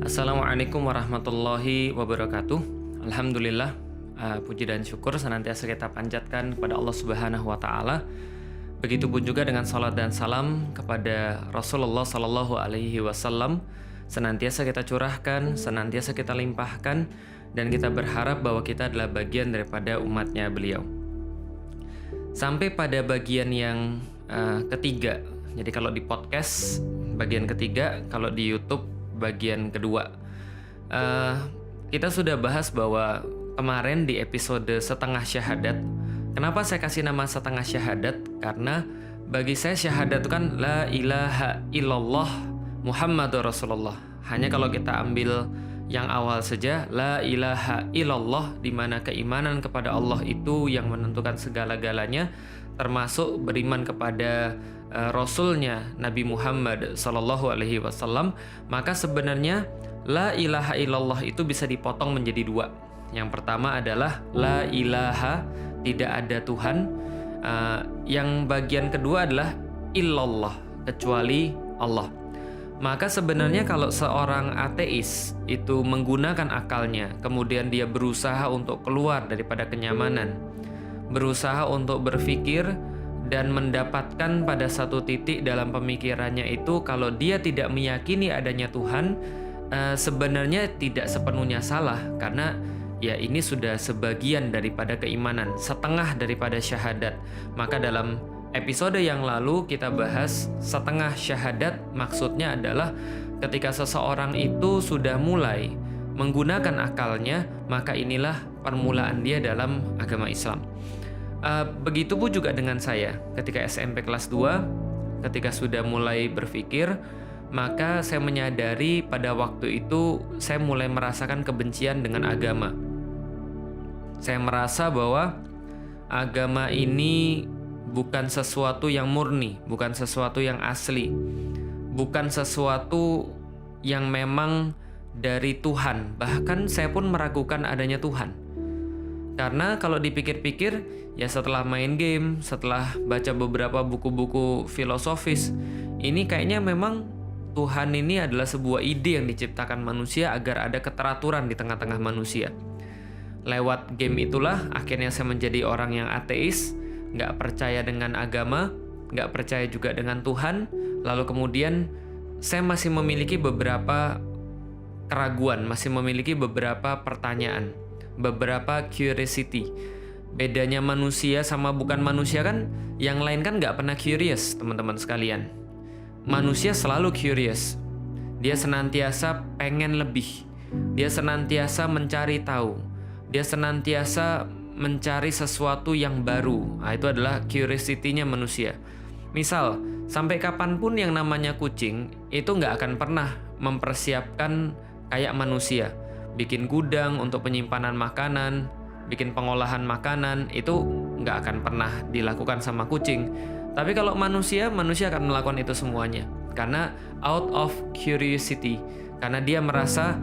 Assalamualaikum warahmatullahi wabarakatuh. Alhamdulillah, puji dan syukur senantiasa kita panjatkan kepada Allah Subhanahu wa taala. Begitupun juga dengan salat dan salam kepada Rasulullah sallallahu alaihi wasallam, senantiasa kita curahkan, senantiasa kita limpahkan, dan kita berharap bahwa kita adalah bagian daripada umatnya beliau. Sampai pada bagian yang ketiga. Jadi kalau di podcast bagian ketiga, kalau di YouTube bagian kedua. Kita sudah bahas bahwa kemarin di episode setengah syahadat. Kenapa saya kasih nama setengah syahadat? Karena bagi saya syahadat itu kan la ilaha illallah Muhammadur Rasulullah. Hanya kalau kita ambil yang awal saja, la ilaha illallah, di mana keimanan kepada Allah itu yang menentukan segala-galanya, termasuk beriman kepada Rasulnya Nabi Muhammad Sallallahu Alaihi Wasallam. Maka sebenarnya la ilaha illallah itu bisa dipotong menjadi dua. Yang pertama adalah la ilaha, tidak ada Tuhan. Yang bagian kedua adalah illallah, kecuali Allah. Maka sebenarnya kalau seorang ateis itu menggunakan akalnya, kemudian dia berusaha untuk keluar daripada kenyamanan, berusaha untuk berpikir dan mendapatkan pada satu titik dalam pemikirannya itu kalau dia tidak meyakini adanya Tuhan, sebenarnya tidak sepenuhnya salah, karena ya ini sudah sebagian daripada keimanan, setengah daripada syahadat. Maka dalam episode yang lalu kita bahas setengah syahadat, maksudnya adalah ketika seseorang itu sudah mulai menggunakan akalnya, maka inilah permulaan dia dalam agama Islam. Begitupun juga dengan saya ketika SMP kelas 2, ketika sudah mulai berpikir, maka saya menyadari pada waktu itu saya mulai merasakan kebencian dengan agama. Saya merasa bahwa agama ini bukan sesuatu yang murni, bukan sesuatu yang asli, bukan sesuatu yang memang dari Tuhan. Bahkan saya pun meragukan adanya Tuhan. Karena kalau dipikir-pikir, ya setelah main game, setelah baca beberapa buku-buku filosofis, ini kayaknya memang Tuhan ini adalah sebuah ide yang diciptakan manusia agar ada keteraturan di tengah-tengah manusia. Lewat game itulah akhirnya saya menjadi orang yang ateis, nggak percaya dengan agama, nggak percaya juga dengan Tuhan. Lalu kemudian saya masih memiliki beberapa keraguan, masih memiliki beberapa pertanyaan, beberapa curiosity. Bedanya manusia sama bukan manusia kan, yang lain kan nggak pernah curious, teman-teman sekalian. Manusia selalu curious. Dia senantiasa pengen lebih. Dia senantiasa mencari tahu. Dia senantiasa mencari sesuatu yang baru. Nah, itu adalah curiosity-nya manusia. Misal, sampai kapanpun yang namanya kucing itu nggak akan pernah mempersiapkan kayak manusia. Bikin gudang untuk penyimpanan makanan, bikin pengolahan makanan, itu nggak akan pernah dilakukan sama kucing. Tapi kalau manusia akan melakukan itu semuanya. Karena out of curiosity. Karena dia merasa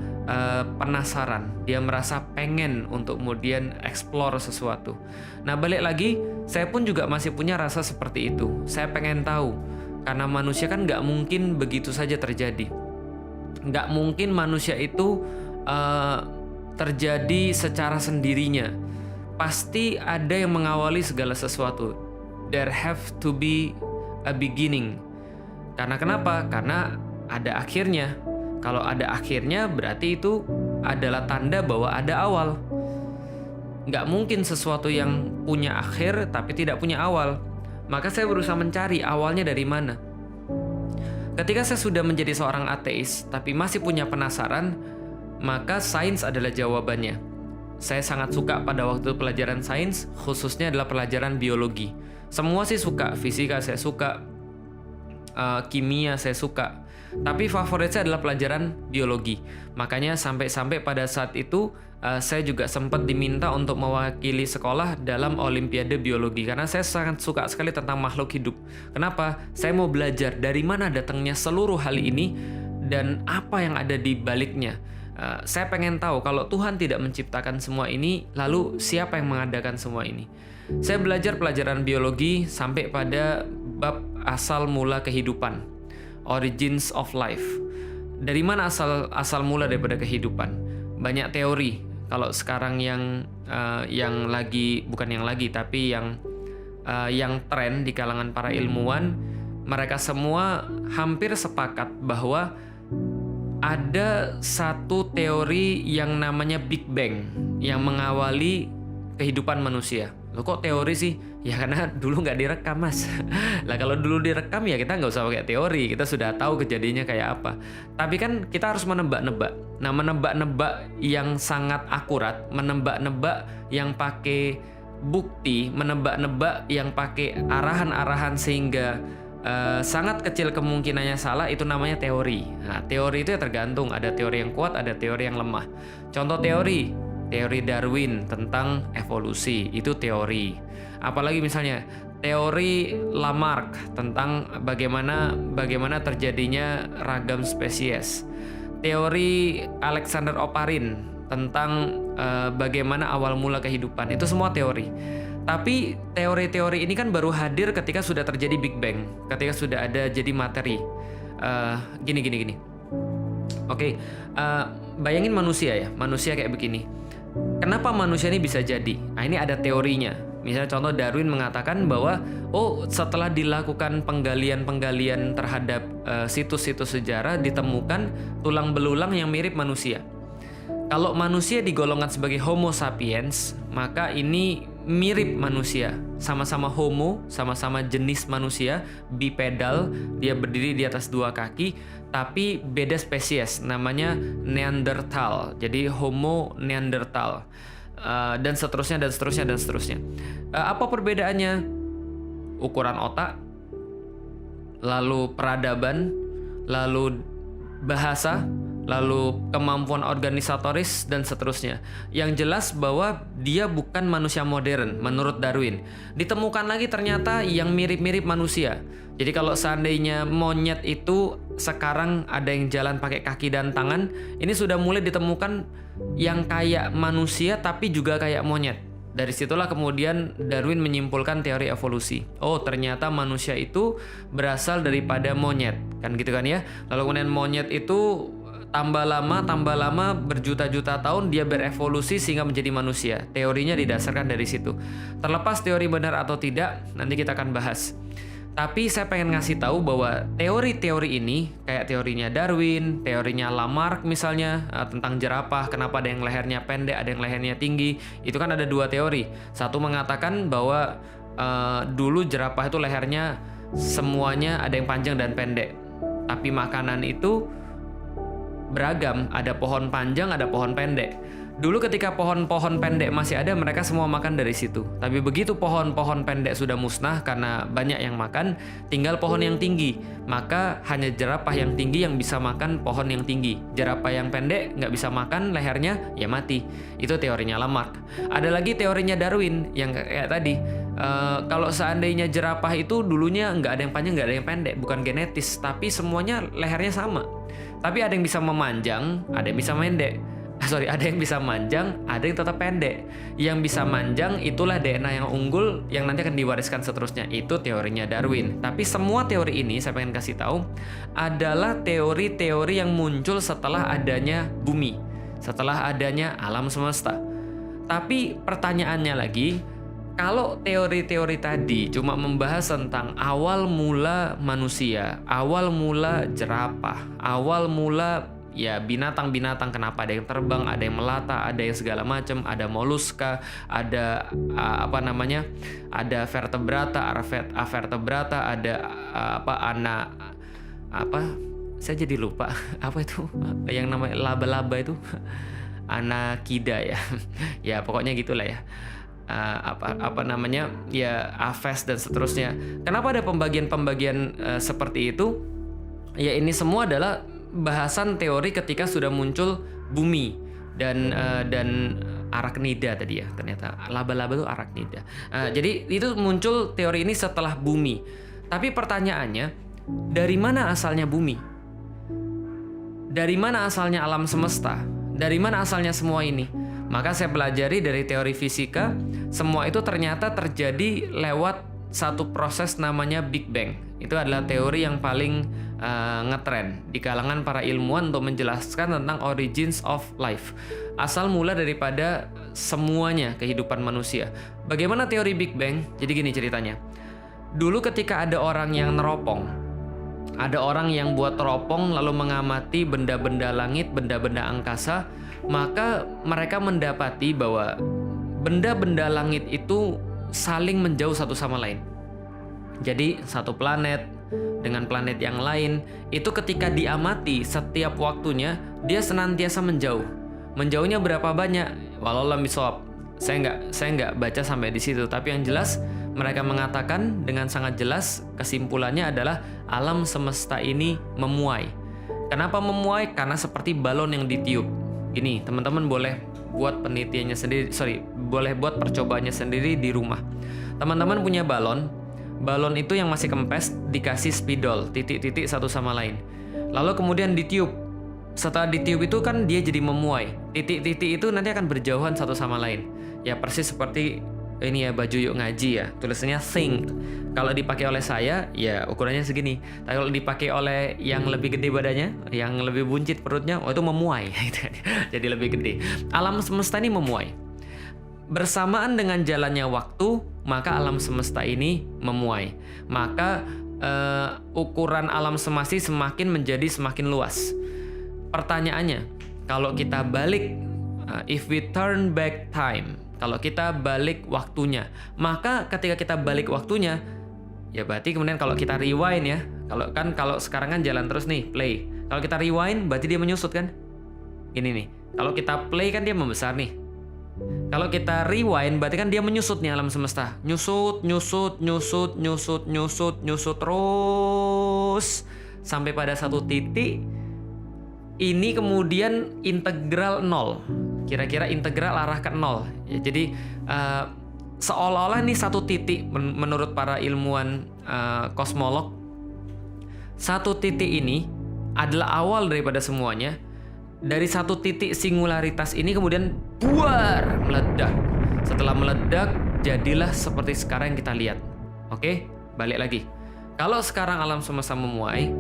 penasaran, dia merasa pengen untuk kemudian explore sesuatu. Nah, balik lagi, saya pun juga masih punya rasa seperti itu. Saya pengen tahu, karena manusia kan nggak mungkin begitu saja terjadi. Nggak mungkin manusia itu terjadi secara sendirinya. Pasti ada yang mengawali segala sesuatu. There have to be a beginning. Karena kenapa? Karena ada akhirnya. Kalau ada akhirnya berarti itu adalah tanda bahwa ada awal. Nggak mungkin sesuatu yang punya akhir tapi tidak punya awal. Maka saya berusaha mencari awalnya dari mana. Ketika saya sudah menjadi seorang ateis tapi masih punya penasaran, maka sains adalah jawabannya. Saya sangat suka pada waktu pelajaran sains, khususnya adalah pelajaran biologi. Semua sih suka, fisika saya suka, kimia saya suka. Tapi favorit saya adalah pelajaran biologi. Makanya sampai-sampai pada saat itu saya juga sempat diminta untuk mewakili sekolah dalam olimpiade biologi. Karena saya sangat suka sekali tentang makhluk hidup. Kenapa? Saya mau belajar dari mana datangnya seluruh hal ini dan apa yang ada di baliknya. Saya pengen tahu kalau Tuhan tidak menciptakan semua ini, lalu siapa yang mengadakan semua ini? Saya belajar pelajaran biologi sampai pada bab asal mula kehidupan. Origins of Life. dari mana asal mula daripada kehidupan? Banyak teori. Kalau sekarang yang lagi, bukan yang lagi, tapi yang tren di kalangan para ilmuwan, mereka semua hampir sepakat bahwa ada satu teori yang namanya Big Bang yang mengawali kehidupan manusia. Loh, kok teori sih? Ya karena dulu nggak direkam, Mas. Lah kalau dulu direkam ya kita nggak usah pakai teori, kita sudah tahu kejadiannya kayak apa. Tapi kan kita harus menebak-nebak. Nah, menebak-nebak yang sangat akurat, menebak-nebak yang pakai bukti, menebak-nebak yang pakai arahan-arahan sehingga sangat kecil kemungkinannya salah, itu namanya teori. Nah, teori itu ya tergantung, ada teori yang kuat, ada teori yang lemah. Contoh teori Darwin tentang evolusi, itu teori. Apalagi misalnya teori Lamarck tentang bagaimana terjadinya ragam spesies. Teori Alexander Oparin tentang bagaimana awal mula kehidupan. Itu semua teori. Tapi teori-teori ini kan baru hadir ketika sudah terjadi Big Bang, ketika sudah ada jadi materi. Gini. Oke, bayangin manusia ya, manusia kayak begini. Kenapa manusia ini bisa jadi? Nah, ini ada teorinya. Misalnya contoh Darwin mengatakan bahwa setelah dilakukan penggalian terhadap situs-situs sejarah, ditemukan tulang belulang yang mirip manusia. Kalau manusia digolongkan sebagai Homo sapiens, maka ini mirip manusia, sama-sama homo, sama-sama jenis manusia, bipedal, dia berdiri di atas dua kaki, tapi beda spesies, namanya Neanderthal. Jadi Homo Neanderthal, dan seterusnya. Apa perbedaannya? Ukuran otak, lalu peradaban, lalu bahasa, lalu kemampuan organisatoris, dan seterusnya. Yang jelas bahwa dia bukan manusia modern menurut Darwin. Ditemukan lagi ternyata yang mirip-mirip manusia. Jadi kalau seandainya monyet itu sekarang ada yang jalan pakai kaki dan tangan, ini sudah mulai ditemukan yang kayak manusia tapi juga kayak monyet. Dari situlah kemudian Darwin menyimpulkan teori evolusi. Oh, ternyata manusia itu berasal daripada monyet, kan gitu kan ya. Lalu kemudian monyet itu tambah lama berjuta-juta tahun dia berevolusi sehingga menjadi manusia. Teorinya didasarkan dari situ. Terlepas teori benar atau tidak, nanti kita akan bahas. Tapi saya pengen ngasih tahu bahwa teori-teori ini, kayak teorinya Darwin, teorinya Lamarck misalnya, tentang jerapah, kenapa ada yang lehernya pendek, ada yang lehernya tinggi, itu kan ada dua teori. Satu mengatakan bahwa dulu jerapah itu lehernya semuanya ada yang panjang dan pendek. Tapi makanan itu beragam, ada pohon panjang, ada pohon pendek. Dulu ketika pohon-pohon pendek masih ada, mereka semua makan dari situ. Tapi begitu pohon-pohon pendek sudah musnah karena banyak yang makan, tinggal pohon yang tinggi. Maka hanya jerapah yang tinggi yang bisa makan pohon yang tinggi. Jerapah yang pendek nggak bisa makan, lehernya ya mati. Itu teorinya Lamarck. Ada lagi teorinya Darwin yang kayak tadi. Kalau seandainya jerapah itu dulunya nggak ada yang panjang, nggak ada yang pendek, bukan genetis, tapi semuanya lehernya sama. Tapi ada yang bisa memanjang, ada yang bisa pendek. Ada yang bisa manjang, ada yang tetap pendek. Yang bisa manjang itulah DNA yang unggul yang nanti akan diwariskan seterusnya. Itu teorinya Darwin. Tapi semua teori ini saya pengen kasih tahu adalah teori-teori yang muncul setelah adanya bumi, setelah adanya alam semesta. Tapi pertanyaannya lagi, kalau teori-teori tadi cuma membahas tentang awal mula manusia, awal mula jerapah, awal mula ya binatang-binatang, kenapa ada yang terbang, ada yang melata, ada yang segala macam, ada moluska, ada ada vertebrata, avertebrata, ada saya jadi lupa apa itu yang namanya laba-laba itu anakida ya. Ya pokoknya gitulah ya. Ya Aves dan seterusnya. Kenapa ada pembagian-pembagian seperti itu? Ya ini semua adalah bahasan teori ketika sudah muncul bumi dan arachnida tadi ya, ternyata laba-laba itu arachnida. Jadi itu muncul teori ini setelah bumi. Tapi pertanyaannya, dari mana asalnya bumi? Dari mana asalnya alam semesta? Dari mana asalnya semua ini? Maka saya pelajari dari teori fisika, semua itu ternyata terjadi lewat satu proses namanya Big Bang. Itu adalah teori yang paling ngetren di kalangan para ilmuwan untuk menjelaskan tentang origins of life. Asal mula daripada semuanya kehidupan manusia. Bagaimana teori Big Bang? Jadi gini ceritanya. Dulu ketika ada orang yang neropong, ada orang yang buat teropong lalu mengamati benda-benda langit, benda-benda angkasa, maka mereka mendapati bahwa benda-benda langit itu saling menjauh satu sama lain. Jadi satu planet dengan planet yang lain itu ketika diamati setiap waktunya dia senantiasa menjauh. Menjauhnya berapa banyak? Wallahu a'lam. Saya nggak baca sampai di situ. Tapi yang jelas mereka mengatakan dengan sangat jelas kesimpulannya adalah alam semesta ini memuai. Kenapa memuai? Karena seperti balon yang ditiup. Gini, teman-teman boleh buat penelitiannya sendiri. Boleh buat percobaannya sendiri di rumah. Teman-teman punya balon. Balon itu yang masih kempes dikasih spidol, titik-titik satu sama lain. Lalu kemudian ditiup. Setelah ditiup itu kan dia jadi memuai. Titik-titik itu nanti akan berjauhan satu sama lain. Ya persis seperti ini ya baju yuk ngaji ya. Tulisannya think. Kalau dipakai oleh saya ya ukurannya segini. Tapi kalau dipakai oleh yang lebih gede badannya, yang lebih buncit perutnya, itu memuai. Jadi lebih gede. Alam semesta ini memuai. Bersamaan dengan jalannya waktu, maka alam semesta ini memuai. Maka ukuran alam semesta semakin menjadi semakin luas. Pertanyaannya, kalau kita balik, if we turn back time, kalau kita balik waktunya, maka ketika kita balik waktunya, ya berarti kemudian kalau kita rewind ya, kalau sekarang kan jalan terus nih, play. Kalau kita rewind, berarti dia menyusut kan? Ini nih, kalau kita play kan dia membesar nih. Kalau kita rewind berarti kan dia menyusut nih alam semesta. Nyusut terus sampai pada satu titik ini kemudian integral 0. Kira-kira integral arah ke 0. Ya, jadi seolah-olah ini satu titik menurut para ilmuwan kosmolog. Satu titik ini adalah awal daripada semuanya. Dari satu titik singularitas ini kemudian buar, meledak. Setelah meledak, jadilah seperti sekarang yang kita lihat. Oke, balik lagi. Kalau sekarang alam semesta memuai,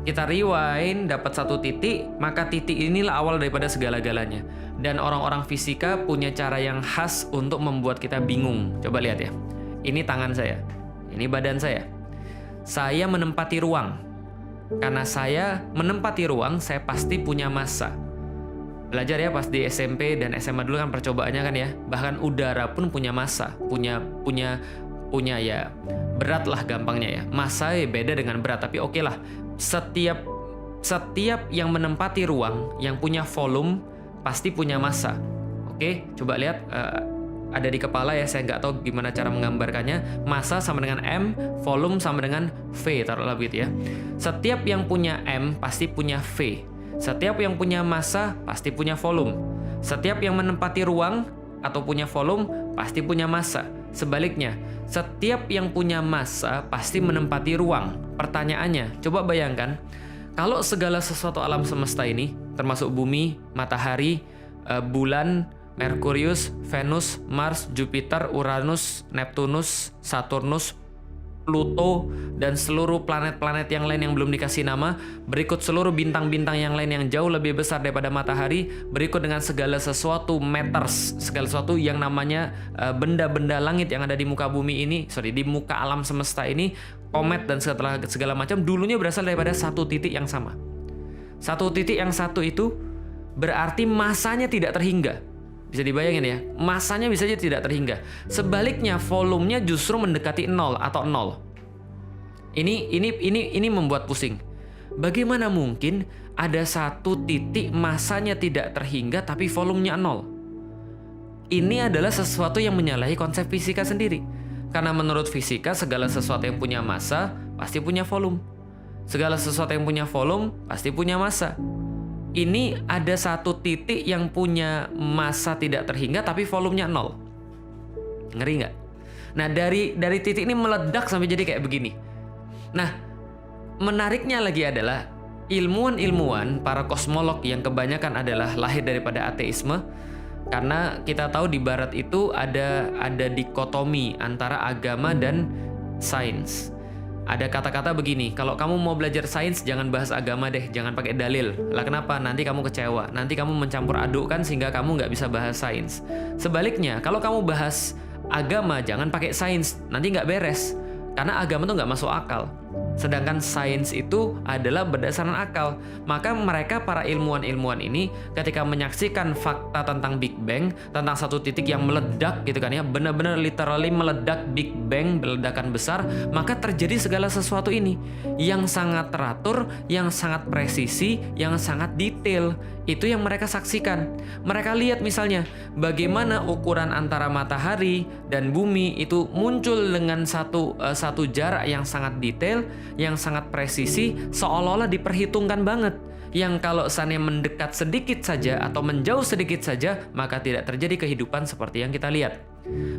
kita rewind, dapat satu titik, maka titik inilah awal daripada segala-galanya. Dan orang-orang fisika punya cara yang khas untuk membuat kita bingung. Coba lihat ya. Ini tangan saya, ini badan saya. Saya menempati ruang. Karena saya menempati ruang, saya pasti punya massa. Belajar ya pas di SMP dan SMA dulu kan percobaannya kan ya. Bahkan udara pun punya massa, punya ya berat lah gampangnya ya. Massa ya beda dengan berat, tapi oke lah. Setiap yang menempati ruang, yang punya volume pasti punya massa. Oke, coba lihat. Ada di kepala ya, saya nggak tahu gimana cara menggambarkannya. Massa sama dengan M, volume sama dengan V, taruhlah begitu ya. Setiap yang punya M pasti punya V. Setiap yang punya massa pasti punya volume. Setiap yang menempati ruang atau punya volume pasti punya massa. Sebaliknya, setiap yang punya massa pasti menempati ruang. Pertanyaannya, coba bayangkan kalau segala sesuatu alam semesta ini, termasuk bumi, matahari, bulan, Merkurius, Venus, Mars, Jupiter, Uranus, Neptunus, Saturnus, Pluto, dan seluruh planet-planet yang lain yang belum dikasih nama, berikut seluruh bintang-bintang yang lain yang jauh lebih besar daripada matahari, berikut dengan segala sesuatu matters, segala sesuatu yang namanya benda-benda langit yang ada di muka bumi ini, di muka alam semesta ini, komet dan segala macam, dulunya berasal daripada satu titik yang sama. Satu titik yang satu itu berarti masanya tidak terhingga. Bisa dibayangin ya, masanya bisa aja tidak terhingga. Sebaliknya, volumenya justru mendekati 0 atau 0. Ini membuat pusing. Bagaimana mungkin ada satu titik masanya tidak terhingga tapi volumenya 0? Ini adalah sesuatu yang menyalahi konsep fisika sendiri. Karena menurut fisika, segala sesuatu yang punya massa pasti punya volume. Segala sesuatu yang punya volume pasti punya massa. Ini ada satu titik yang punya massa tidak terhingga tapi volumenya 0. Ngeri nggak? Nah dari titik ini meledak sampai jadi kayak begini. Nah menariknya lagi adalah ilmuwan-ilmuwan, para kosmolog yang kebanyakan adalah lahir daripada ateisme. Karena kita tahu di barat itu ada dikotomi antara agama dan sains. Ada kata-kata begini, kalau kamu mau belajar sains jangan bahas agama deh, jangan pakai dalil. Lah kenapa? Nanti kamu kecewa, nanti kamu mencampur adukkan sehingga kamu nggak bisa bahas sains. Sebaliknya, kalau kamu bahas agama jangan pakai sains, nanti nggak beres. Karena agama tuh nggak masuk akal. Sedangkan sains itu adalah berdasarkan akal. Maka mereka para ilmuwan-ilmuwan ini ketika menyaksikan fakta tentang Big Bang, tentang satu titik yang meledak gitu kan ya, benar-benar literally meledak Big Bang, ledakan besar, maka terjadi segala sesuatu ini yang sangat teratur, yang sangat presisi, yang sangat detail. Itu yang mereka saksikan. Mereka lihat misalnya bagaimana ukuran antara matahari dan bumi itu muncul dengan satu jarak yang sangat detail, yang sangat presisi, seolah-olah diperhitungkan banget. Yang kalau seandainya mendekat sedikit saja atau menjauh sedikit saja, maka tidak terjadi kehidupan seperti yang kita lihat.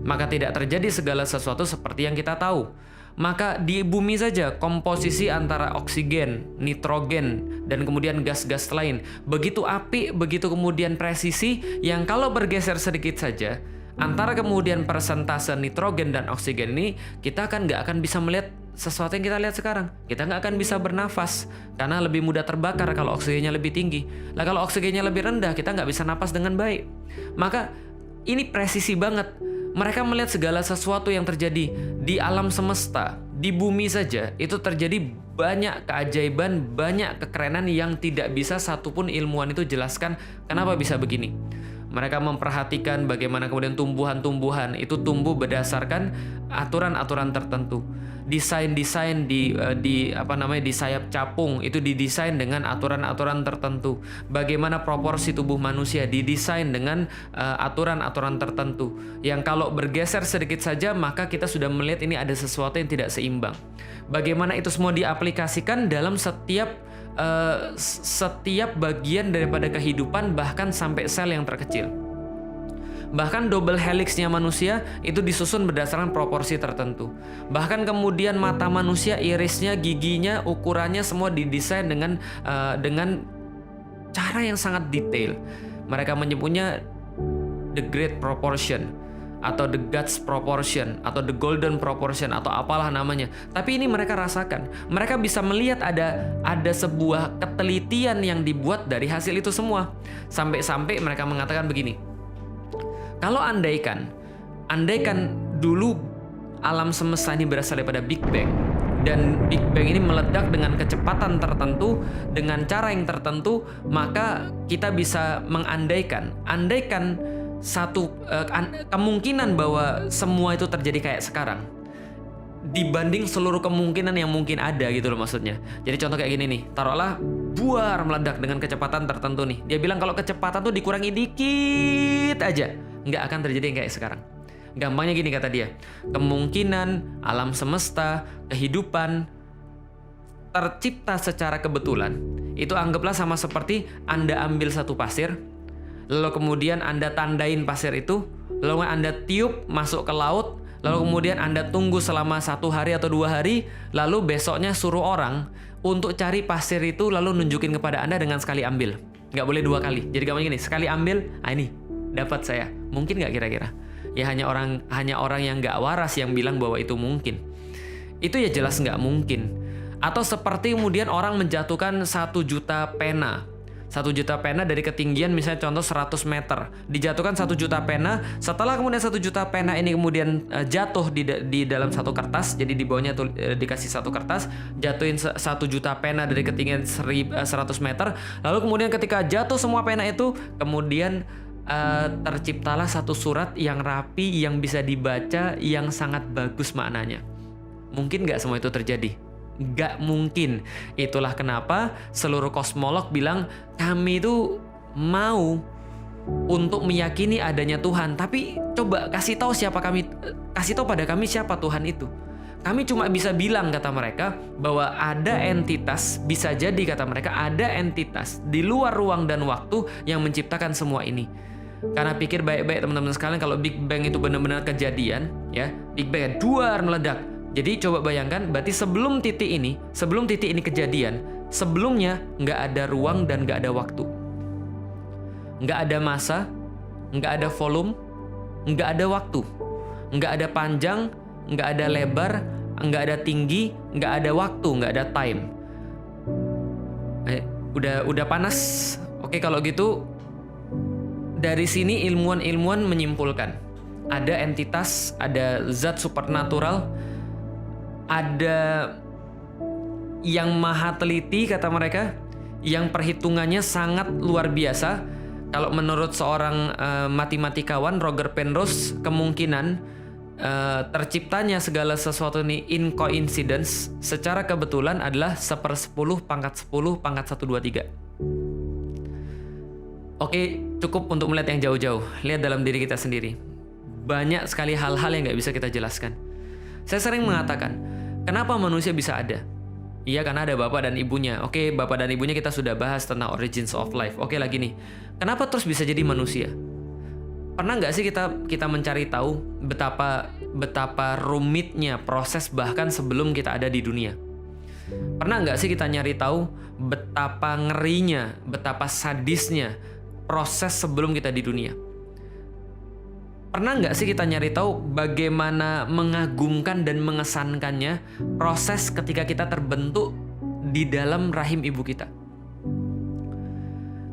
Maka tidak terjadi segala sesuatu seperti yang kita tahu. Maka di bumi saja komposisi antara oksigen, nitrogen, dan kemudian gas-gas lain begitu apik, begitu kemudian presisi, yang kalau bergeser sedikit saja antara kemudian persentase nitrogen dan oksigen ini, kita nggak akan bisa melihat sesuatu yang kita lihat sekarang. Kita nggak akan bisa bernafas karena lebih mudah terbakar kalau oksigennya lebih tinggi. Lah kalau oksigennya lebih rendah, kita nggak bisa napas dengan baik. Maka ini presisi banget. Mereka melihat segala sesuatu yang terjadi di alam semesta, di bumi saja, itu terjadi banyak keajaiban, banyak kekerenan yang tidak bisa satupun ilmuwan itu jelaskan kenapa bisa begini. Mereka memperhatikan bagaimana kemudian tumbuhan-tumbuhan itu tumbuh berdasarkan aturan-aturan tertentu. Desain-desain di sayap capung itu didesain dengan aturan-aturan tertentu. Bagaimana proporsi tubuh manusia didesain dengan aturan-aturan tertentu. Yang kalau bergeser sedikit saja maka kita sudah melihat ini ada sesuatu yang tidak seimbang. Bagaimana itu semua diaplikasikan dalam setiap bagian daripada kehidupan, bahkan sampai sel yang terkecil. Bahkan double helixnya manusia itu disusun berdasarkan proporsi tertentu. Bahkan kemudian mata manusia, irisnya, giginya, ukurannya semua didesain dengan cara yang sangat detail. Mereka menyebutnya the great proportion, atau the God's proportion, atau the golden proportion, atau apalah namanya. Tapi ini mereka rasakan. Mereka bisa melihat ada sebuah ketelitian yang dibuat dari hasil itu semua. Sampai-sampai mereka mengatakan begini. Kalau andaikan dulu alam semesta ini berasal daripada Big Bang, dan Big Bang ini meledak dengan kecepatan tertentu, dengan cara yang tertentu, maka kita bisa andaikan satu kemungkinan bahwa semua itu terjadi kayak sekarang dibanding seluruh kemungkinan yang mungkin ada gitu loh maksudnya. Jadi contoh kayak gini nih, taruhlah buar meledak dengan kecepatan tertentu nih. Dia bilang kalau kecepatan tuh dikurangi dikit aja, nggak akan terjadi yang kayak sekarang. Gampangnya gini kata dia, kemungkinan alam semesta, kehidupan tercipta secara kebetulan itu anggaplah sama seperti Anda ambil satu pasir, lalu kemudian Anda tandain pasir itu, lalu Anda tiup masuk ke laut, lalu kemudian Anda tunggu selama 1 hari atau 2 hari, lalu besoknya suruh orang untuk cari pasir itu lalu nunjukin kepada Anda dengan sekali ambil. Nggak boleh 2 kali. Jadi gampang gini, sekali ambil, ini dapat saya. Mungkin nggak kira-kira? Ya hanya orang yang nggak waras yang bilang bahwa itu mungkin. Itu ya jelas nggak mungkin. Atau seperti kemudian orang menjatuhkan 1 juta pena. 1 juta pena dari ketinggian misalnya contoh 100 meter. Dijatuhkan 1 juta pena. Setelah kemudian 1 juta pena ini kemudian jatuh di dalam satu kertas. Jadi di bawahnya tuh dikasih satu kertas. Jatuhin 1 juta pena dari ketinggian 100 meter. Lalu kemudian ketika jatuh semua pena itu, kemudian terciptalah satu surat yang rapi, yang bisa dibaca, yang sangat bagus maknanya. Mungkin nggak semua itu terjadi? Nggak mungkin. Itulah kenapa seluruh kosmolog bilang kami itu mau untuk meyakini adanya Tuhan, tapi coba kasih tahu pada kami siapa Tuhan itu. Kami cuma bisa bilang, kata mereka, bahwa ada entitas, bisa jadi kata mereka ada entitas di luar ruang dan waktu yang menciptakan semua ini. Karena pikir baik-baik teman-teman sekalian, kalau Big Bang itu benar-benar kejadian, ya, Big Bang duar meledak. Jadi coba bayangkan, berarti sebelum titik ini kejadian, sebelumnya nggak ada ruang dan nggak ada waktu. Nggak ada massa, nggak ada volume, nggak ada waktu. Nggak ada panjang, nggak ada lebar, nggak ada tinggi, nggak ada waktu, nggak ada time. Udah panas. Oke, kalau gitu dari sini ilmuwan menyimpulkan ada entitas, ada zat supernatural, ada yang maha teliti kata mereka, yang perhitungannya sangat luar biasa. Kalau menurut seorang matematikawan Roger Penrose, kemungkinan terciptanya segala sesuatu ini in coincidence secara kebetulan adalah 1/10 pangkat 10 pangkat 123. Oke, cukup untuk melihat yang jauh-jauh. Lihat dalam diri kita sendiri. Banyak sekali hal-hal yang nggak bisa kita jelaskan. Saya sering mengatakan, kenapa manusia bisa ada? Iya, karena ada bapak dan ibunya. Oke, bapak dan ibunya kita sudah bahas tentang origins of life. Oke, lagi nih. Kenapa terus bisa jadi manusia? Pernah nggak sih kita mencari tahu betapa rumitnya proses bahkan sebelum kita ada di dunia? Pernah nggak sih kita nyari tahu betapa ngerinya, betapa sadisnya proses sebelum kita di dunia? Pernah nggak sih kita nyari tahu bagaimana mengagumkan dan mengesankannya proses ketika kita terbentuk di dalam rahim ibu kita?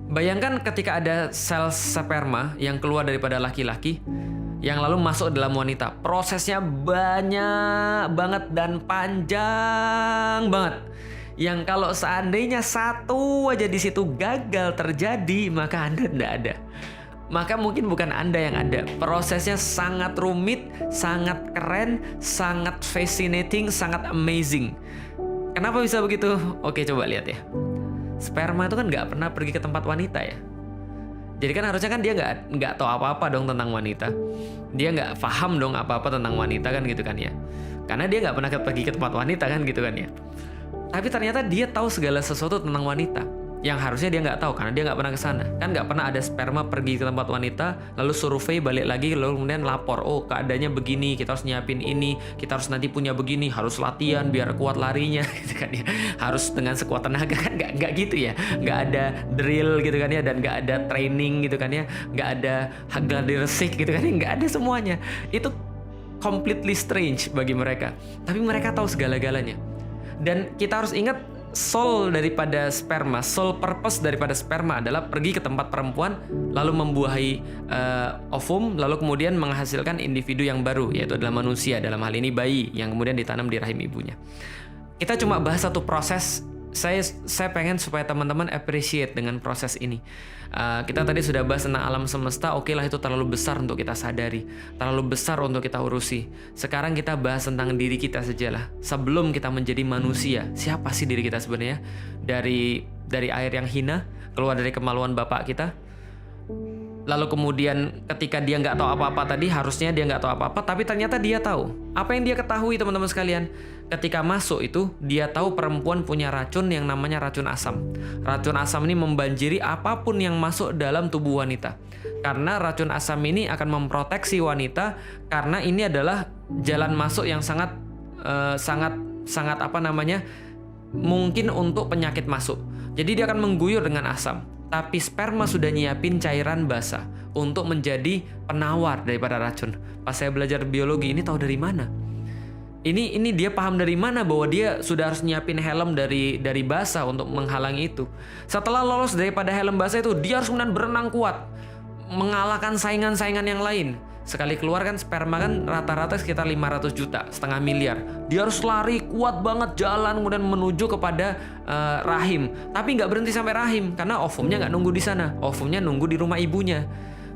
Bayangkan ketika ada sel sperma yang keluar daripada laki-laki yang lalu masuk dalam wanita. Prosesnya banyak banget dan panjang banget. Yang kalau seandainya satu aja di situ gagal terjadi, maka Anda tidak ada. Maka mungkin bukan Anda yang ada. Prosesnya sangat rumit, sangat keren, sangat fascinating, sangat amazing. Kenapa bisa begitu? Oke, coba lihat ya. Sperma itu kan nggak pernah pergi ke tempat wanita ya. Jadi kan harusnya kan dia nggak tahu apa-apa dong tentang wanita. Dia nggak paham dong apa-apa tentang wanita kan gitu kan ya. Karena dia nggak pernah pergi ke tempat wanita kan gitu kan ya. Tapi ternyata dia tahu segala sesuatu tentang wanita. Yang harusnya dia nggak tahu karena dia nggak pernah ke sana. Kan nggak pernah ada sperma pergi ke tempat wanita, lalu survei balik lagi, lalu kemudian lapor, oh keadaannya begini, kita harus nyiapin ini, kita harus nanti punya begini, harus latihan biar kuat larinya, gitu kan ya. Harus dengan sekuat tenaga kan nggak gitu ya, nggak ada drill gitu kan ya, dan nggak ada training gitu kan ya, nggak ada gladiresik gitu kan ya, nggak ada semuanya. Itu completely strange bagi mereka. Tapi mereka tahu segala-galanya. Dan kita harus ingat, soul daripada sperma, soul purpose daripada sperma adalah pergi ke tempat perempuan, lalu membuahi ovum, lalu kemudian menghasilkan individu yang baru, yaitu adalah manusia, dalam hal ini bayi, yang kemudian ditanam di rahim ibunya. Kita cuma bahas satu proses. Saya pengen supaya teman-teman appreciate dengan proses ini. Kita tadi sudah bahas tentang alam semesta. Oke lah, itu terlalu besar untuk kita sadari, terlalu besar untuk kita urusi. Sekarang kita bahas tentang diri kita sajalah. Sebelum kita menjadi manusia, siapa sih diri kita sebenarnya? Dari air yang hina, keluar dari kemaluan bapak kita. Lalu kemudian ketika dia nggak tahu apa-apa tadi, harusnya dia nggak tahu apa-apa, tapi ternyata dia tahu. Apa yang dia ketahui, teman-teman sekalian? Ketika masuk itu, dia tahu perempuan punya racun yang namanya racun asam. Racun asam ini membanjiri apapun yang masuk dalam tubuh wanita. Karena racun asam ini akan memproteksi wanita, karena ini adalah jalan masuk yang sangat mungkin untuk penyakit masuk. Jadi dia akan mengguyur dengan asam. Tapi sperma sudah nyiapin cairan basah untuk menjadi penawar daripada racun. Pas saya belajar biologi, ini tahu dari mana? Ini dia paham dari mana bahwa dia sudah harus nyiapin helm dari basah untuk menghalangi itu. Setelah lolos daripada helm basah itu, dia harus kemudian berenang kuat, mengalahkan saingan-saingan yang lain. Sekali keluar kan sperma kan rata-rata sekitar 500 juta, setengah miliar. Dia harus lari kuat banget, jalan kemudian menuju kepada rahim. Tapi nggak berhenti sampai rahim, karena ovumnya nggak nunggu di sana. Ovumnya nunggu di rumah ibunya.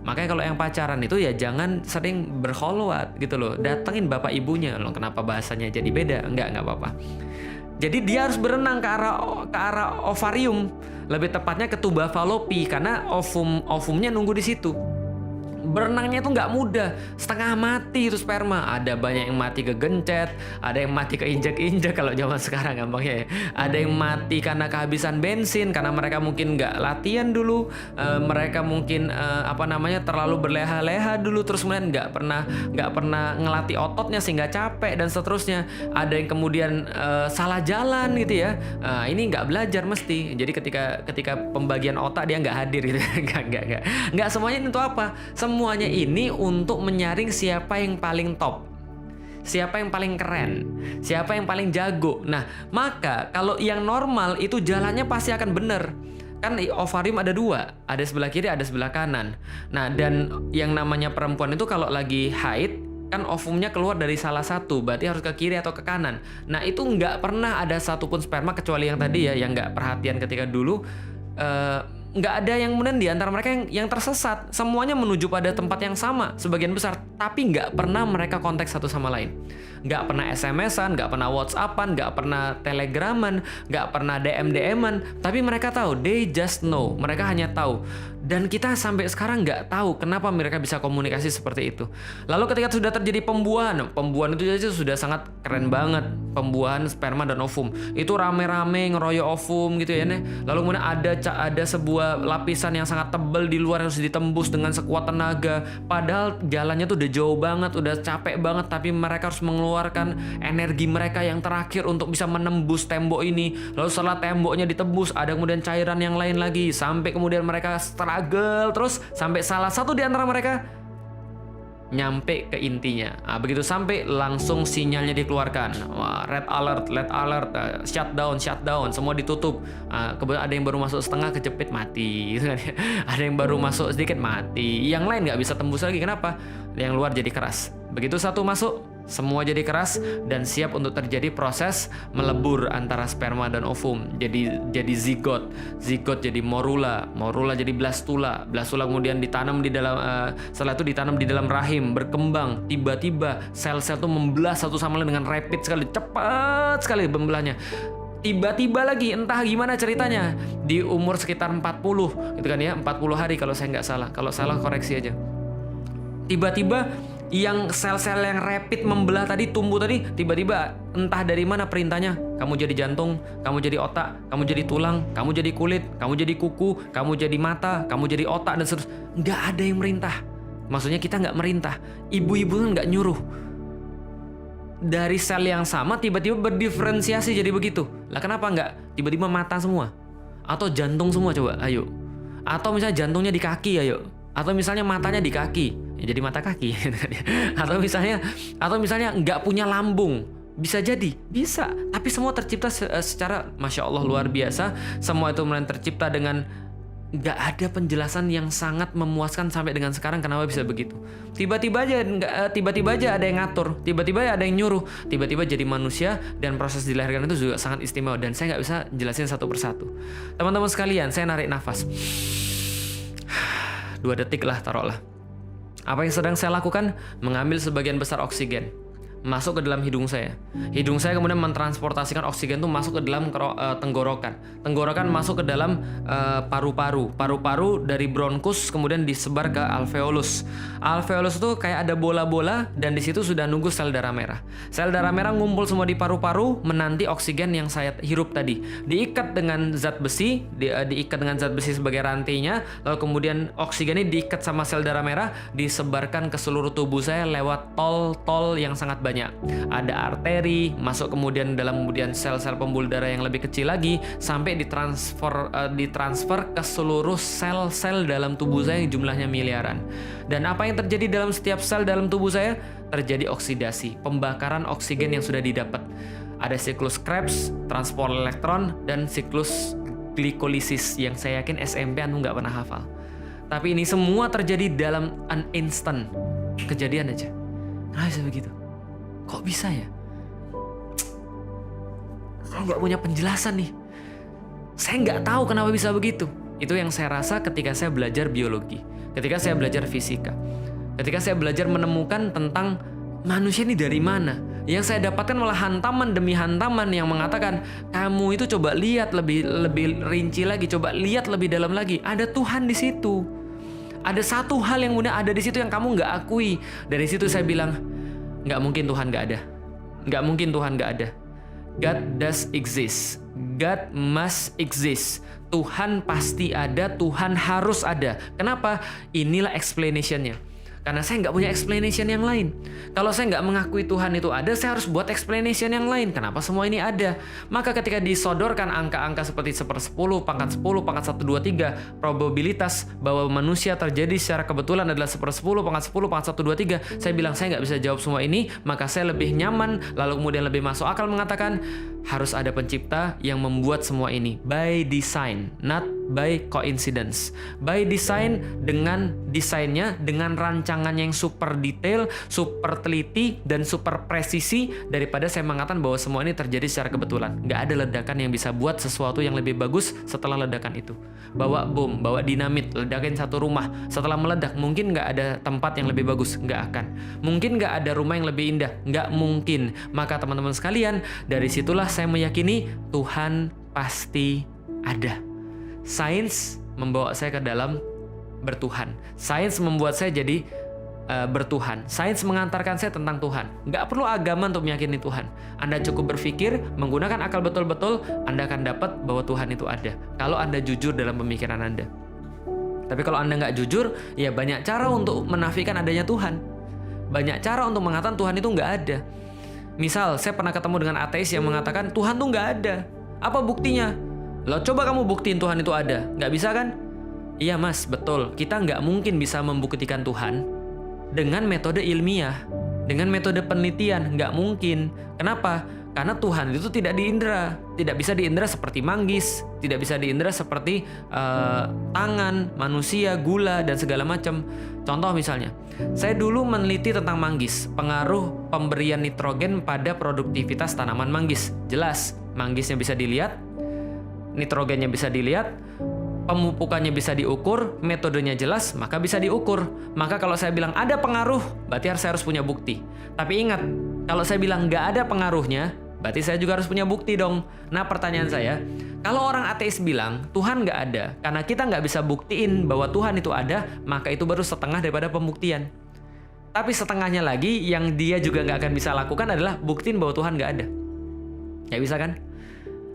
Makanya kalau yang pacaran itu ya jangan sering berkholwat gitu loh. Datengin bapak ibunya. Loh, kenapa bahasanya jadi beda? Nggak apa-apa. Jadi dia harus berenang ke arah ovarium. Lebih tepatnya ke tuba falopi, karena ovumnya nunggu di situ. Berenangnya itu nggak mudah, setengah mati itu sperma. Ada banyak yang mati kegencet, ada yang mati keinjak-injak kalau zaman sekarang gampangnya ya. Ada yang mati karena kehabisan bensin, karena mereka mungkin nggak latihan dulu, mereka mungkin terlalu berleha-leha dulu, terus kemudian nggak pernah ngelatih ototnya sehingga capek dan seterusnya. Ada yang kemudian salah jalan gitu ya. Ini nggak belajar mesti. Jadi ketika pembagian otak dia nggak hadir gitu. Nggak semuanya itu apa? Semuanya ini untuk menyaring siapa yang paling top. siapa yang paling keren, siapa yang paling jago. Nah, maka kalau yang normal itu jalannya pasti akan bener. Kan ovarium ada 2, ada sebelah kiri, ada sebelah kanan. Nah, dan yang namanya perempuan itu kalau lagi haid, kan ovumnya keluar dari salah satu, berarti harus ke kiri atau ke kanan. Nah, itu nggak pernah ada satupun sperma, kecuali yang tadi ya, yang nggak perhatian ketika dulu, nggak ada yang kemudian di antara mereka yang tersesat. Semuanya menuju pada tempat yang sama, sebagian besar, tapi nggak pernah mereka kontak satu sama lain. Nggak pernah SMS-an, nggak pernah WhatsApp-an, nggak pernah Telegraman, nggak pernah DM-an, tapi mereka tahu, they just know, mereka hanya tahu. Dan kita sampai sekarang nggak tahu kenapa mereka bisa komunikasi seperti itu. Lalu ketika sudah terjadi pembuahan itu aja sudah sangat keren banget, pembuahan sperma dan ovum. Itu rame-rame ngeroyok ovum gitu ya nih. Lalu kemudian ada sebuah lapisan yang sangat tebal di luar yang harus ditembus dengan sekuat tenaga. Padahal jalannya tuh udah jauh banget, udah capek banget, tapi mereka harus mengeluarkan energi mereka yang terakhir untuk bisa menembus tembok ini. Lalu setelah temboknya ditembus, ada kemudian cairan yang lain lagi, sampai kemudian mereka struggle terus sampai salah satu di antara mereka nyampe ke intinya. Nah, begitu sampai langsung sinyalnya dikeluarkan. Wah, red alert, shutdown, semua ditutup. Kemudian ada yang baru masuk setengah kejepit mati. Ada yang baru masuk sedikit mati. Yang lain nggak bisa tembus lagi. Kenapa? Yang luar jadi keras. Begitu satu masuk, semua jadi keras dan siap untuk terjadi proses melebur antara sperma dan ovum. Jadi zigot jadi morula jadi blastula kemudian ditanam di dalam setelah itu ditanam di dalam rahim, berkembang. Tiba-tiba sel-sel itu membelah satu sama lain dengan rapid sekali, cepat sekali membelahnya. Tiba-tiba lagi entah gimana ceritanya di umur sekitar 40 gitu kan ya, 40 hari kalau saya nggak salah. Kalau salah koreksi aja. Tiba-tiba yang sel-sel yang rapid membelah tadi, tumbuh tadi, tiba-tiba entah dari mana perintahnya, kamu jadi jantung, kamu jadi otak, kamu jadi tulang, kamu jadi kulit, kamu jadi kuku, kamu jadi mata, kamu jadi otak, dan seterusnya. Nggak ada yang merintah. Maksudnya kita nggak merintah. Ibu-ibu kan nggak nyuruh. Dari sel yang sama tiba-tiba berdiferensiasi jadi begitu. Lah kenapa nggak tiba-tiba mata semua? Atau jantung semua, coba, ayo. Atau misalnya jantungnya di kaki, ayo. Atau misalnya matanya di kaki, ya jadi mata kaki. atau misalnya nggak punya lambung, bisa jadi, bisa. Tapi semua tercipta secara masya Allah luar biasa. Semua itu mulai tercipta dengan nggak ada penjelasan yang sangat memuaskan sampai dengan sekarang kenapa bisa begitu. Tiba-tiba aja ada yang ngatur, tiba-tiba ada yang nyuruh, tiba-tiba jadi manusia, dan proses dilahirkan itu juga sangat istimewa. Dan saya nggak bisa jelasin satu persatu. Teman-teman sekalian, saya narik nafas. 2 detik lah taruhlah. Apa yang sedang saya lakukan? Mengambil sebagian besar oksigen masuk ke dalam hidung saya. Hidung saya kemudian mentransportasikan oksigen itu masuk ke dalam tenggorokan. Tenggorokan masuk ke dalam paru-paru. Paru-paru dari bronkus kemudian disebar ke alveolus. Alveolus itu kayak ada bola-bola dan di situ sudah nunggu sel darah merah. Sel darah merah ngumpul semua di paru-paru menanti oksigen yang saya hirup tadi. Diikat dengan zat besi, diikat dengan zat besi sebagai rantainya, lalu kemudian oksigen ini diikat sama sel darah merah, disebarkan ke seluruh tubuh saya lewat tol-tol yang sangat banyak. Ada arteri, masuk kemudian dalam sel-sel pembuluh darah yang lebih kecil lagi, sampai ditransfer ke seluruh sel-sel dalam tubuh saya yang jumlahnya miliaran. Dan apa yang terjadi dalam setiap sel dalam tubuh saya? Terjadi oksidasi, pembakaran oksigen yang sudah didapat. Ada siklus Krebs, transport elektron, dan siklus glikolisis yang saya yakin SMP anu nggak pernah hafal. Tapi ini semua terjadi dalam an instant, kejadian aja. Kenapa bisa begitu? Kok bisa ya? Saya nggak punya penjelasan nih. Saya nggak tahu kenapa bisa begitu. Itu yang saya rasa ketika saya belajar biologi, ketika saya belajar fisika, ketika saya belajar menemukan tentang manusia ini dari mana. Yang saya dapatkan malah hantaman demi hantaman yang mengatakan, kamu itu coba lihat lebih rinci lagi, coba lihat lebih dalam lagi. Ada Tuhan di situ. Ada satu hal yang udah ada di situ yang kamu nggak akui. Dari situ saya bilang, nggak mungkin Tuhan nggak ada. Nggak mungkin Tuhan nggak ada. God does exist. God must exist. Tuhan pasti ada, Tuhan harus ada. Kenapa? Inilah explanation-nya. Karena saya nggak punya explanation yang lain. Kalau saya nggak mengakui Tuhan itu ada, saya harus buat explanation yang lain. Kenapa semua ini ada? Maka ketika disodorkan angka-angka seperti 1/10, pangkat 10, pangkat 1, 2, 3, probabilitas bahwa manusia terjadi secara kebetulan adalah 1/10, pangkat 10, pangkat 1, 2, 3. Saya bilang saya nggak bisa jawab semua ini, maka saya lebih nyaman, lalu kemudian lebih masuk akal mengatakan, harus ada pencipta yang membuat semua ini by design, not by coincidence. By design dengan desainnya, dengan rancangannya yang super detail, super teliti, dan super presisi, daripada saya mengatakan bahwa semua ini terjadi secara kebetulan. Nggak ada ledakan yang bisa buat sesuatu yang lebih bagus setelah ledakan itu. Bawa bom, bawa dinamit, ledakin satu rumah. Setelah meledak, mungkin nggak ada tempat yang lebih bagus. Nggak akan. Mungkin nggak ada rumah yang lebih indah. Nggak mungkin. Maka teman-teman sekalian, dari situlah saya meyakini Tuhan pasti ada. Sains membawa saya ke dalam bertuhan. Sains membuat saya jadi bertuhan. Sains mengantarkan saya tentang Tuhan. Nggak perlu agama untuk meyakini Tuhan. Anda cukup berpikir, menggunakan akal betul-betul, Anda akan dapat bahwa Tuhan itu ada. Kalau Anda jujur dalam pemikiran Anda. Tapi kalau Anda nggak jujur, ya banyak cara untuk menafikan adanya Tuhan. Banyak cara untuk mengatakan Tuhan itu nggak ada. Misal, saya pernah ketemu dengan ateis yang mengatakan Tuhan tuh nggak ada. Apa buktinya? Lo coba kamu buktiin Tuhan itu ada. Nggak bisa kan? Iya mas, betul. Kita nggak mungkin bisa membuktikan Tuhan dengan metode ilmiah, dengan metode penelitian. Nggak mungkin. Kenapa? Karena Tuhan itu tidak diindra. Tidak bisa diindra seperti manggis. Tidak bisa diindra seperti tangan, manusia, gula, dan segala macam. Contoh misalnya, saya dulu meneliti tentang manggis, pengaruh pemberian nitrogen pada produktivitas tanaman manggis. Jelas, manggisnya bisa dilihat, nitrogennya bisa dilihat, pemupukannya bisa diukur, metodenya jelas, maka bisa diukur. Maka kalau saya bilang ada pengaruh, berarti saya harus punya bukti. Tapi ingat, kalau saya bilang nggak ada pengaruhnya, berarti saya juga harus punya bukti dong. Nah pertanyaan saya, kalau orang ateis bilang Tuhan nggak ada, karena kita nggak bisa buktiin bahwa Tuhan itu ada, maka itu baru setengah daripada pembuktian. Tapi setengahnya lagi yang dia juga nggak akan bisa lakukan adalah buktiin bahwa Tuhan nggak ada. Nggak bisa kan?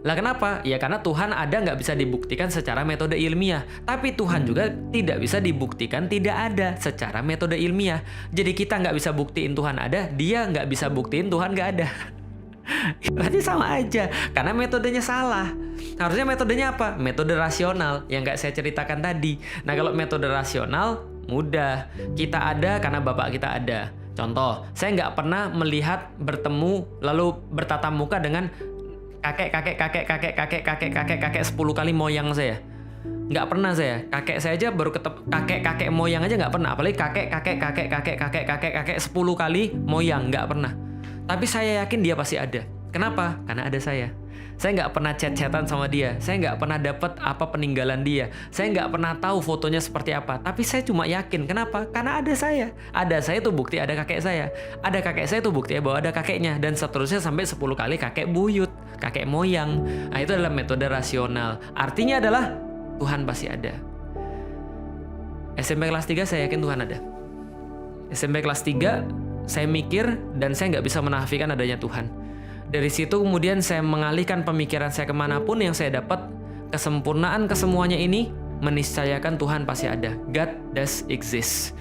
Lah kenapa? Ya karena Tuhan ada nggak bisa dibuktikan secara metode ilmiah. Tapi Tuhan juga tidak bisa dibuktikan tidak ada secara metode ilmiah. Jadi kita nggak bisa buktiin Tuhan ada, dia nggak bisa buktiin Tuhan nggak ada. Berarti sama aja, karena metodenya salah. Harusnya metodenya apa? Metode rasional, yang nggak saya ceritakan tadi. Nah kalau metode rasional, mudah. Kita ada karena bapak kita ada. Contoh, saya nggak pernah melihat bertemu lalu bertatap muka dengan kakek 10 kali moyang saya. Nggak pernah saya. Kakek saya aja baru ketemu kakek moyang aja nggak pernah. Apalagi kakek 10 kali moyang, nggak pernah. Tapi saya yakin dia pasti ada. Kenapa? Karena ada saya. Saya nggak pernah chat-chatan sama dia. Saya nggak pernah dapat apa peninggalan dia. Saya nggak pernah tahu fotonya seperti apa. Tapi saya cuma yakin. Kenapa? Karena ada saya. Ada saya itu bukti ada kakek saya. Ada kakek saya itu bukti bahwa ada kakeknya. Dan seterusnya sampai 10 kali kakek buyut, kakek moyang. Nah itu adalah metode rasional. Artinya adalah Tuhan pasti ada. SMP kelas 3 saya yakin Tuhan ada. SMP kelas 3 saya mikir dan saya nggak bisa menafikan adanya Tuhan. Dari situ kemudian saya mengalihkan pemikiran saya kemanapun yang saya dapat, kesempurnaan kesemuanya ini meniscayakan Tuhan pasti ada. God does exist.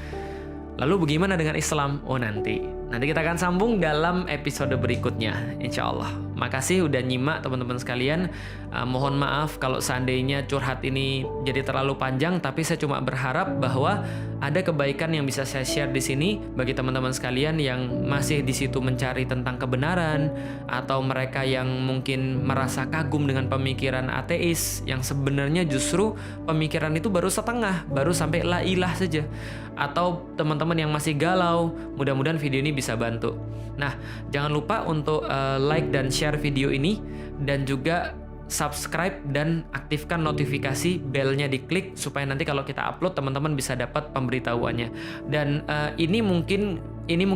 Lalu bagaimana dengan Islam? Oh nanti kita akan sambung dalam episode berikutnya, insya Allah. Makasih udah nyimak teman-teman sekalian. Mohon maaf kalau seandainya curhat ini jadi terlalu panjang, tapi saya cuma berharap bahwa ada kebaikan yang bisa saya share di sini bagi teman-teman sekalian yang masih di situ mencari tentang kebenaran, atau mereka yang mungkin merasa kagum dengan pemikiran ateis yang sebenarnya justru pemikiran itu baru setengah, baru sampai la ilah saja. Atau teman-teman yang masih galau, mudah-mudahan video ini bisa bantu. Nah, jangan lupa untuk like dan share video ini, dan juga subscribe dan aktifkan notifikasi, belnya diklik supaya nanti kalau kita upload teman-teman bisa dapat pemberitahuannya. Dan ini mungkin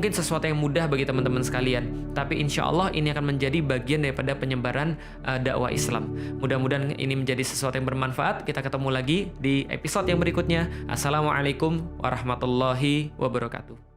sesuatu yang mudah bagi teman-teman sekalian, tapi insya Allah ini akan menjadi bagian daripada penyebaran dakwah Islam. Mudah-mudahan ini menjadi sesuatu yang bermanfaat. Kita ketemu lagi di episode yang berikutnya. Assalamualaikum warahmatullahi wabarakatuh.